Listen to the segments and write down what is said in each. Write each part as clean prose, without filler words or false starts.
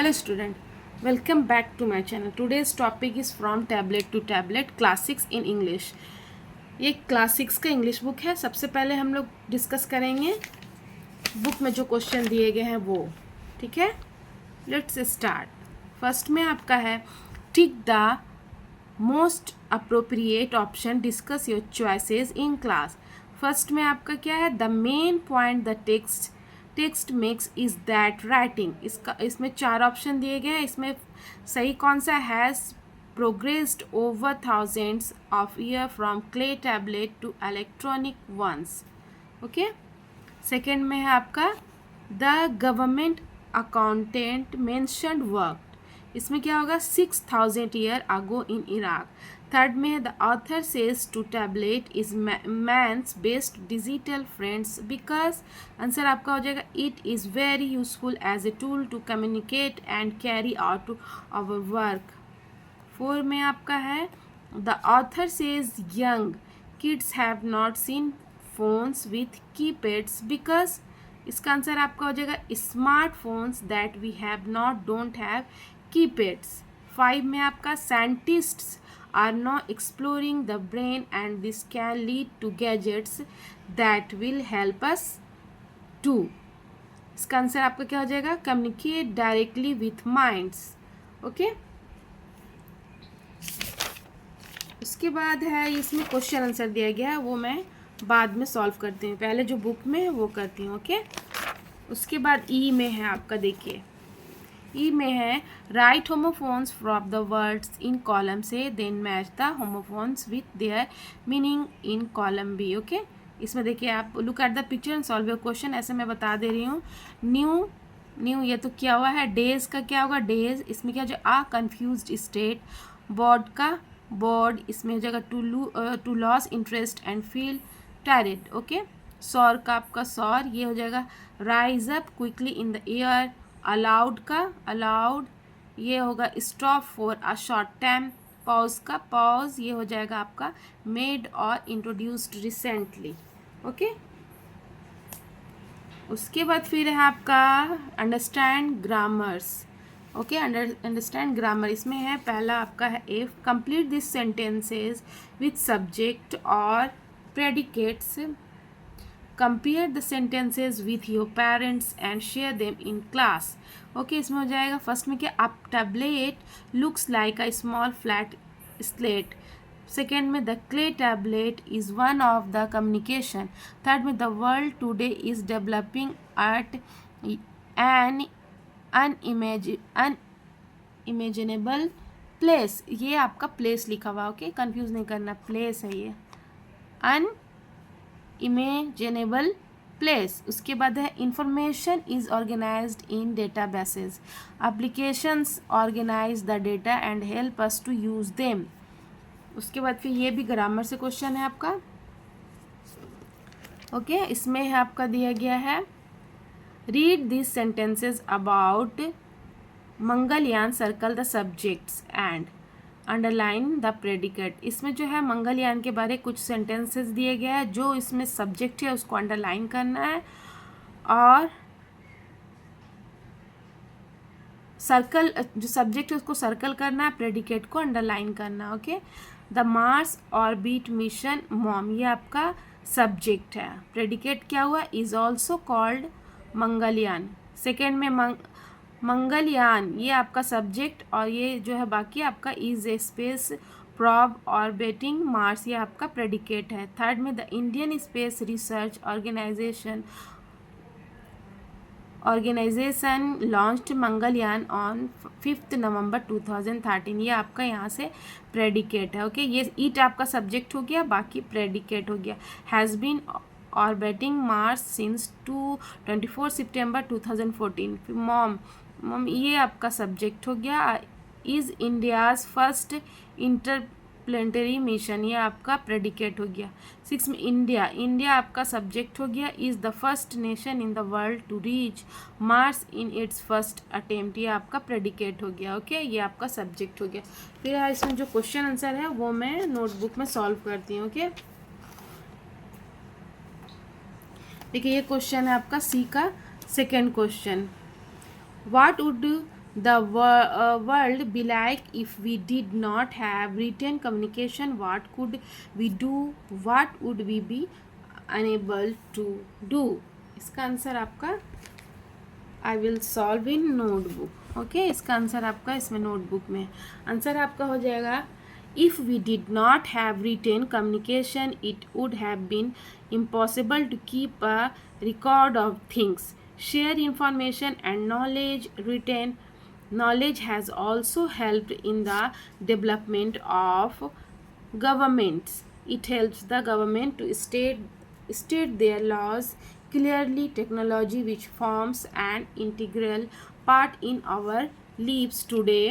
Hello student, welcome back to my channel. Today's topic is From Tablet to Tablet Classics in English. ये classics का English book है. सबसे पहले हम लोग डिस्कस करेंगे बुक में जो क्वेश्चन दिए गए हैं वो. ठीक है, लेट्स स्टार्ट. फर्स्ट में आपका है tick the most appropriate option, discuss your choices in class. First में आपका क्या है, the main point the text makes is that writing. इसमें 4 ऑप्शन दिए गए हैं. इसमें सही कौन सा, has progressed over thousands of year from clay tablet to electronic ones. Okay. Second में है आपका the government accountant mentioned work. इसमें क्या होगा, 6000 year ago in Iraq. Third में है the author says to tablet is man's best digital friends because. Answer आपका हो जाएगा it is very useful as a tool to communicate and carry out our work. Four में आपका है the author says young kids have not seen phones with keypads because. इसका answer आपका हो जाएगा smartphones that we have not don't have keypads. 5 में आपका scientists are now exploring the brain and this can lead to gadgets that will help us too. इसका answer आपका क्या हो जाएगा, communicate directly with minds. Okay. उसके बाद है इसमें क्वेश्चन आंसर दिया गया है, वो मैं बाद में सॉल्व करती हूँ. पहले जो बुक में है वो करती हूँ. ओके. उसके बाद ई में है आपका, देखिए ई में है write homophones from the words in column से then match the homophones with their meaning in column B. Okay. इसमें देखिए आप look at the picture and solve your question. ऐसे मैं बता दे रही हूँ. न्यू ये तो क्या हुआ है, डेज का क्या होगा, डेज. इसमें क्या जो आ कन्फ्यूज्ड स्टेट. बोर्ड का बोर्ड, इसमें हो जाएगा to lose interest and feel tired. Okay. Soar का आपका सॉर, ये हो जाएगा rise up quickly in the air. Aloud का अलाउड, ये होगा stop for a short time. Pause का पॉज, ये हो जाएगा आपका मेड और इंट्रोड्यूस्ड रिसेंटली. ओके. उसके बाद फिर है आपका understand grammars. Okay. Understand grammar. इसमें है पहला आपका है if complete this sentences with subject और predicates. Compare the sentences with your parents and share them in class. Okay. इसमें हो जाएगा फर्स्ट में क्या, up tablet looks like a small flat slate. Second में the clay tablet is one of the communication. Third में the world today is developing at an unimaginable place. ये आपका place लिखा हुआ. ओके. कंफ्यूज नहीं करना, प्लेस है ये, इमेजिनेबल प्लेस. उसके बाद है information is organised in databases. Applications organise the data and help us to use them. उसके बाद फिर ये भी ग्रामर से क्वेश्चन है आपका. ओके. इसमें है आपका दिया गया है read this sentences about Mangalyaan, circle the subjects and underline the predicate. इसमें जो है मंगलयान के बारे कुछ सेंटेंसेस दिए गए हैं. जो इसमें सब्जेक्ट है उसको अंडरलाइन करना है और सर्कल, जो सब्जेक्ट है उसको सर्कल करना है, प्रेडिकेट को अंडरलाइन करना. Okay. The Mars orbit mission mom, ये आपका सब्जेक्ट है. प्रेडिकेट क्या हुआ, is also called Mangalyaan. Second में मंगलयान, ये आपका सब्जेक्ट और ये जो है बाकी आपका is a space probe orbiting Mars, ये आपका प्रेडिकेट है. थर्ड में the Indian Space Research Organisation launched Mangalyaan on 5 November 2013, ये आपका यहाँ से प्रेडिकेट है. ओके. ये ईट आपका सब्जेक्ट हो गया, बाकी प्रेडिकेट हो गया. Has been orbiting Mars since 24 September 2014. MOM ये आपका सब्जेक्ट हो गया. Is India's first interplanetary mission, ये आपका प्रेडिकेट हो गया. 6 में इंडिया आपका सब्जेक्ट हो गया. Is the first nation in the world to reach Mars in its first attempt, ये आपका प्रेडिकेट हो गया. ओके. ये आपका सब्जेक्ट हो गया. फिर इसमें जो क्वेश्चन आंसर है वो मैं नोटबुक में सॉल्व करती हूँ. ओके. देखिए ये क्वेश्चन है आपका सी का second question. What would the world be like if we did not have written communication? What could we do? What would we be unable to do? इसका आंसर आपका I will solve in notebook. Okay, इसका answer आपका इसमें notebook में answer आपका हो जाएगा if we did not have written communication it would have been impossible to keep a record of things, share information and knowledge. Written knowledge has also helped in the development of governments. It helps the government to state their laws clearly. Technology, which forms an integral part in our lives today,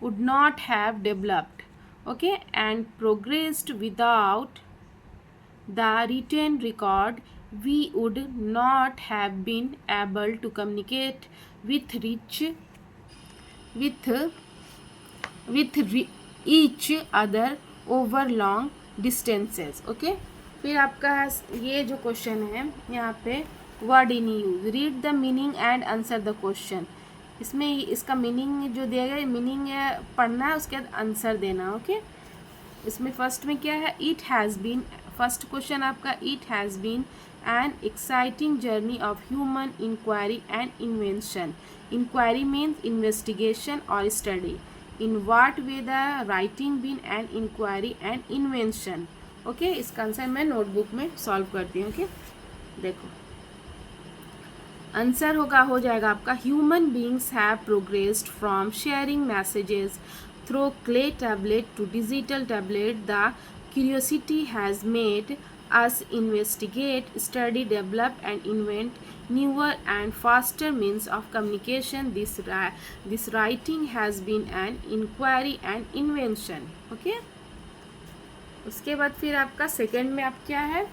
would not have developed, okay, and progressed without the written record. We would not have been able to communicate with each other over long distances. Okay, फिर आपका ये जो question है यहाँ पे word in use, read the meaning and answer the question. इसमें इसका meaning जो दिया गया मीनिंग पढ़ना है, उसके बाद आंसर देना। ओके, इसमें फर्स्ट में क्या है, it has been, first question आपका it has been an exciting journey of human inquiry and invention. Inquiry means investigation or study. In what way the writing been an inquiry and invention? Okay, इसका answer मैं notebook में solve करती हूँ। Okay, देखो answer हो जाएगा आपका human beings have progressed from sharing messages through clay tablet to digital tablet. The curiosity has made us investigate, study, develop and invent newer and faster means of communication. This writing has been an inquiry and invention. Okay, उसके बाद फिर आपका second में आप क्या है,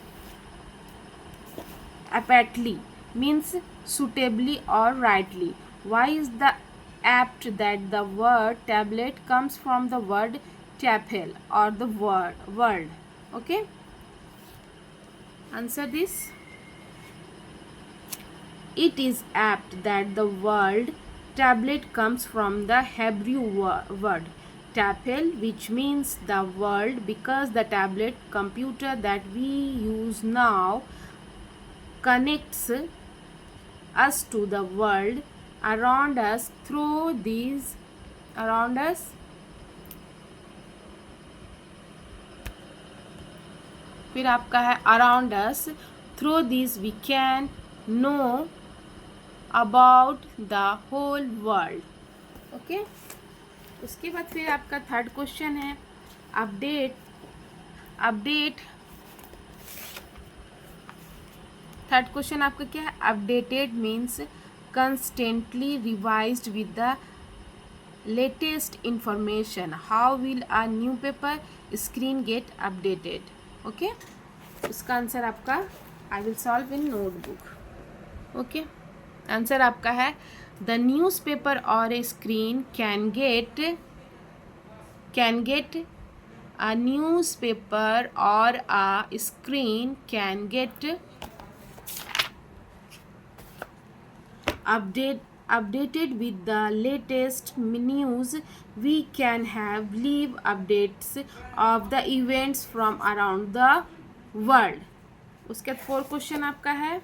aptly means suitably or rightly. Why is the apt that the word tablet comes from the word chapel or the world? Okay, answer this. It is apt that the word tablet comes from the Hebrew word tapel, which means the world, because the tablet computer that we use now connects us to the world around us through these around us. फिर आपका है around us, through this we can know about the whole world. Okay, उसके बाद फिर आपका third question है update third question आपका क्या है, updated means constantly revised with the latest information. How will a newspaper screen get updated? Okay, उसका answer आपका I will solve in notebook. Okay, answer आपका है the newspaper or a screen can get a newspaper और a screen can gate updated with the latest news. We can have live updates of the events from around the world. उसके बाद fourth question आपका है,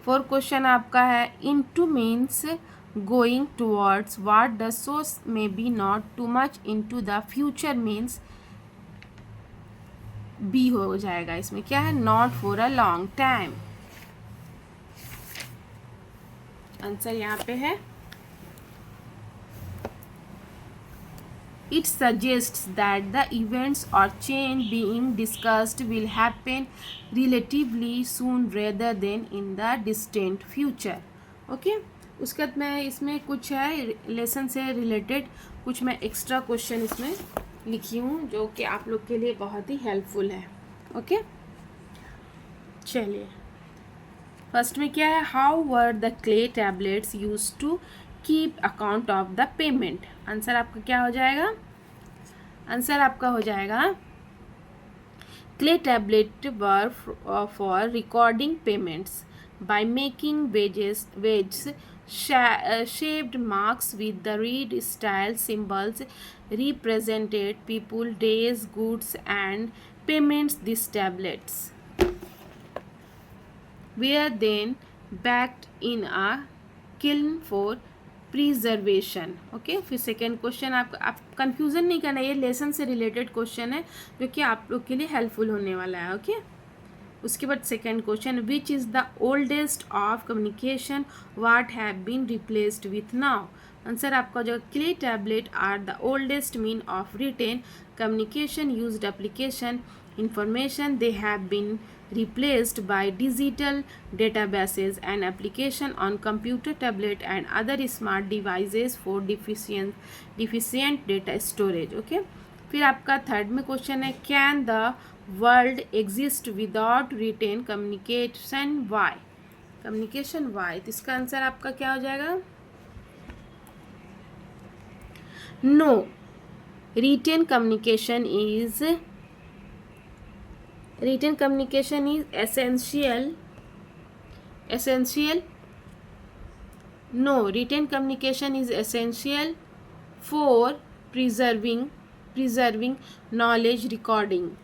fourth question आपका है into means going towards what the source may be not too much into the future means B हो जाएगा। इसमें क्या है, not for a long time. Answer यहाँ पे है it suggests that the events और change being discussed will happen relatively soon rather than in the distant future. Okay, उसके बाद मैं इसमें कुछ है लेसन से रिलेटेड कुछ मैं एक्स्ट्रा क्वेश्चन इसमें लिखी हूँ जो कि आप लोग के लिए बहुत ही हेल्पफुल है। ओके, चलिए फर्स्ट में क्या है, how were the clay tablets used to keep account of the payment. Answer आपका क्या हो जाएगा, आंसर आपका हो जाएगा clay tablet were for recording payments. by making wedges shaped marks with the reed style symbols represented people, days, goods, and payments. These tablets were then baked in a kiln for preservation. Okay, फिर second question आप confusion नहीं करना, ये lesson से related question है जो कि आप लोग के लिए हेल्पफुल होने वाला है. ओके, उसके बाद second question, which is the oldest of communication what have been replaced with now. Answer आपका जो clay tablet are the oldest mean of written communication used application information. They have been replaced by digital databases and application on computer, tablet and other smart devices for deficient data storage. Okay, फिर आपका third में question है, can the world exist without written communication why. Communication why, तो इसका answer आपका क्या हो जाएगा? No, written communication is essential. No, written communication is essential for preserving knowledge recording.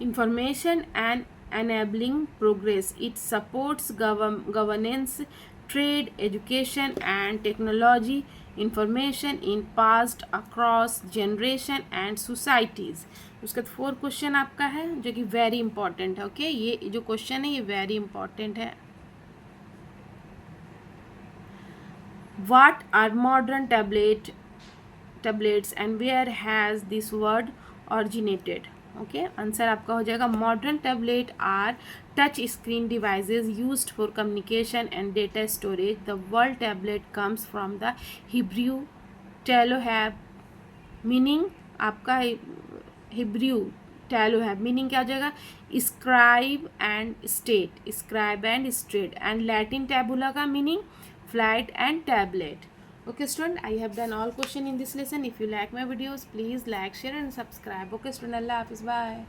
Information and enabling progress. It supports governance, trade, education and technology. Information in passed across generation and societies. उसका fourth question आपका है जो कि very important है. Okay, ये जो question है ये वेरी इंपॉर्टेंट है. What are modern tablets and where has this word originated? Okay, answer आपका हो जाएगा, modern tablet are touch screen devices used for communication and data storage. The word tablet comes from the Hebrew टेलोहैब, meaning आपका Hebrew टेलोहैब meaning क्या हो जाएगा? Scribe and straight and Latin tabula का meaning flat and tablet. Okay student, I have done all question in this lesson. If you like my videos, please like, share and subscribe. Okay student, Allah Hafiz, bye.